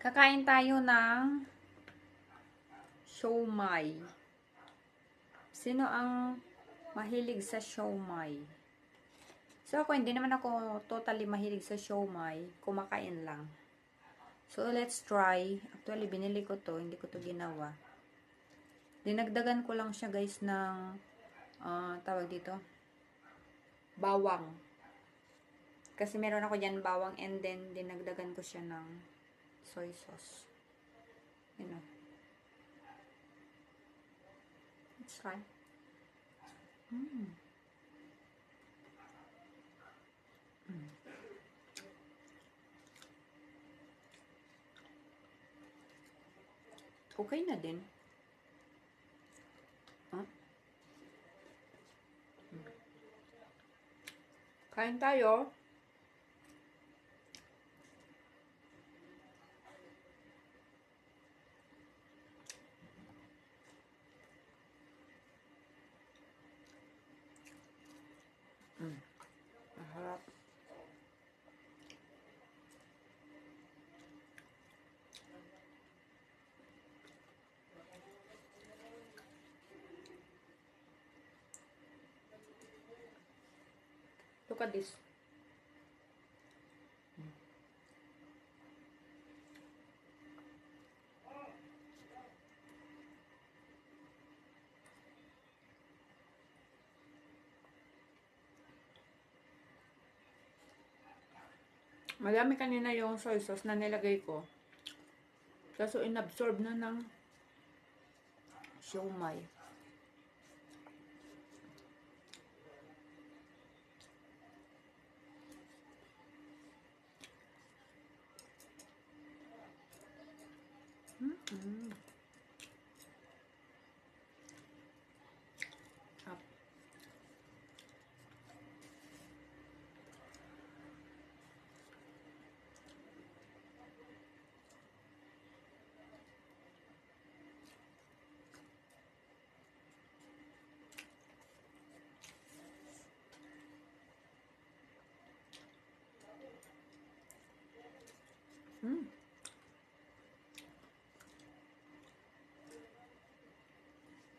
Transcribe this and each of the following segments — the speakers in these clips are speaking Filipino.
Kakain tayo ng siomai. Sino ang mahilig sa siomai? So, ako, hindi naman ako totally mahilig sa siomai. Kumakain lang. So, let's try. Actually, binili ko to. Hindi ko to ginawa. Dinagdagan ko lang siya, guys, ng tawag dito, bawang. Kasi meron ako dyan bawang and then dinagdagan ko siya ng soy sauce. You know. Let's try. Okay na din. Huh? Kain tayo. Maharap. Look at this. Madami kanina yung soy sauce na nilagay ko. Kaso inabsorb na ng siomai. Up.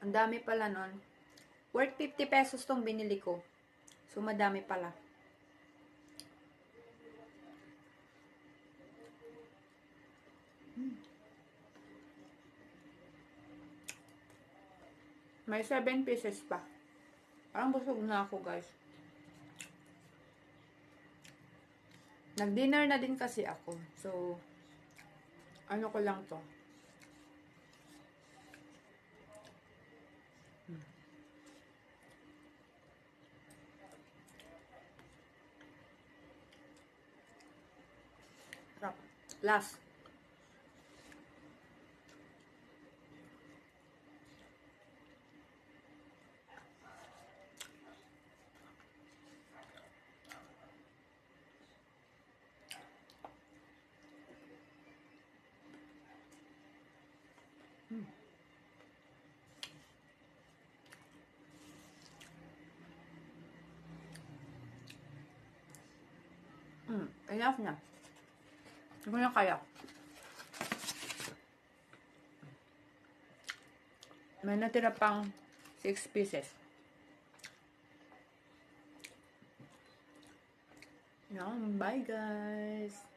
Ang dami pala nun. Worth 50 pesos tong binili ko. So, madami pala. May 7 pieces pa. Parang busog na ako, guys. Nag-dinner na din kasi ako. So, ano ko lang to. Last. Enough na. Hindi ko na kaya. May natira pang 6 pieces. Bye guys.